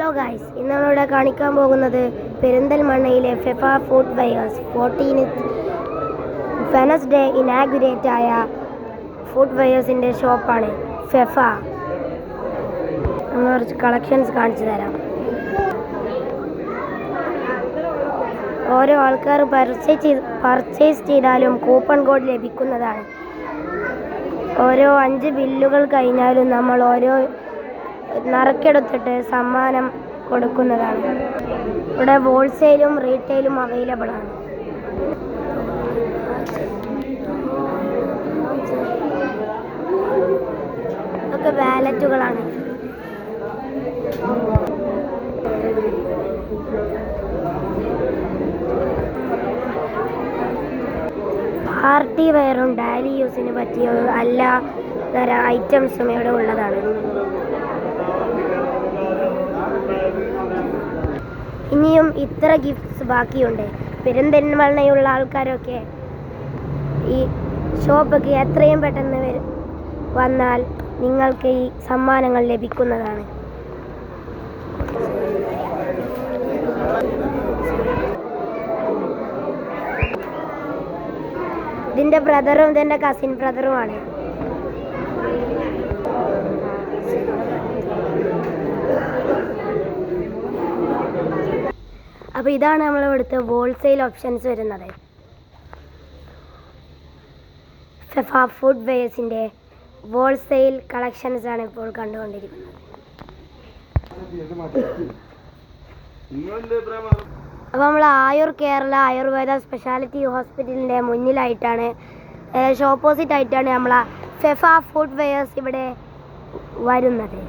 Hello guys, ഇന്ന് നമ്മളിവിടെ കാണിക്കാൻ പോകുന്നത് പെരിന്തൽമണ്ണയിലെ Fefa footwears 14th Wednesday inaugurate ആയ ഫുഡ് വെയേഴ്സിൻ്റെ ഷോപ്പാണ് ഫെഫ. നമ്മൾ കുറച്ച് കളക്ഷൻസ് കാണിച്ചു തരാം. ഓരോ ആൾക്കാർ പർച്ചേസ് ചെയ്താലും കൂപ്പൺ കോഡ് ലഭിക്കുന്നതാണ്. ഓരോ 5 ബില്ലുകൾ കഴിഞ്ഞാലും നമ്മൾ ഓരോ നറുക്കെടുത്തിട്ട് സമ്മാനം കൊടുക്കുന്നതാണ്. ഇവിടെ ഹോൾസെയിലും റീറ്റെയിലും അവൈലബിൾ ആണ്. ഇതൊക്കെ വാലറ്റുകളാണ്. പാർട്ടി വെയറും ഡെയിലി യൂസിന് പറ്റിയ എല്ലാ തരം ഐറ്റംസും ഇവിടെ ഉള്ളതാണ്. ഇനിയും ഇത്ര ഗിഫ്റ്റ്സ് ബാക്കിയുണ്ട്. പെരിന്തൽമണ്ണയുള്ള ആൾക്കാരൊക്കെ ഈ ഷോപ്പൊക്കെ എത്രയും പെട്ടെന്ന് വന്നാൽ നിങ്ങൾക്ക് ഈ സമ്മാനങ്ങൾ ലഭിക്കുന്നതാണ്. ഇതിൻ്റെ ബ്രദറും ഇതെൻ്റെ കസിൻ ബ്രദറുമാണ്. അപ്പോൾ ഇതാണ് നമ്മളിവിടുത്തെ ഹോൾസെയിൽ ഓപ്ഷൻസ് വരുന്നത്. ഫെഫ ഫുഡ് വെയേഴ്സിൻ്റെ ഹോൾസെയിൽ കളക്ഷൻസ് ആണ് ഇപ്പോൾ കണ്ടുകൊണ്ടിരിക്കുന്നത്. അപ്പോൾ നമ്മൾ ആയുർ കേരള ആയുർവേദ സ്പെഷ്യാലിറ്റി ഹോസ്പിറ്റലിൻ്റെ മുന്നിലായിട്ടാണ്, ഓപ്പോസിറ്റ് ആയിട്ടാണ് നമ്മൾ ഫെഫ ഫുഡ് വെയേഴ്സ് ഇവിടെ വരുന്നത്.